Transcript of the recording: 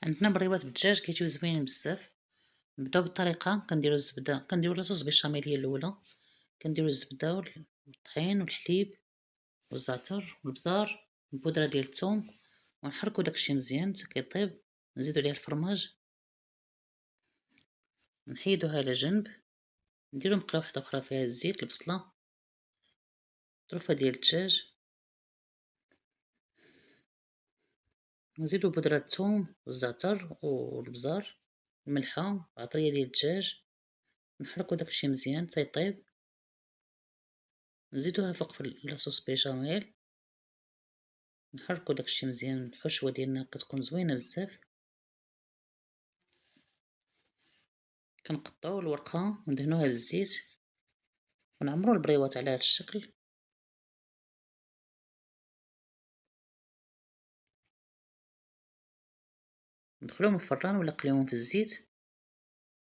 عندنا بريوات بالدجاج كيجيو زوينين بزاف. نبداو بالطريقة، كنديرو الزبدة، كنديرو لاصوص بيشاميل هي الأولى، كنديرو الزبدة والطحين والحليب والزعتر والبزار والبودرة ديال الثوم، ونحركو داكشي مزيان حتى كيطيب، نزيدو عليه الفرماج، نحيدوها على جنب، نديرو مقلة وحدة أخرى فيها الزيت، البصلة، طروفة ديال الدجاج، نزيدو بودرة الثوم والزعتر والبزار، الملحة، العطرية ديال الدجاج، نحركو داكشي مزيان حتى يطيب، نزيدوها فوق في لاصوص بيشاميل، نحركو داكشي مزيان، الحشوة ديالنا كتكون زوينة بزاف، كنقطعو الورقة وندهنوها بالزيت ونعمرو البريوات على هاد الشكل، ندخلوهم الفران ولا قليوهم في الزيت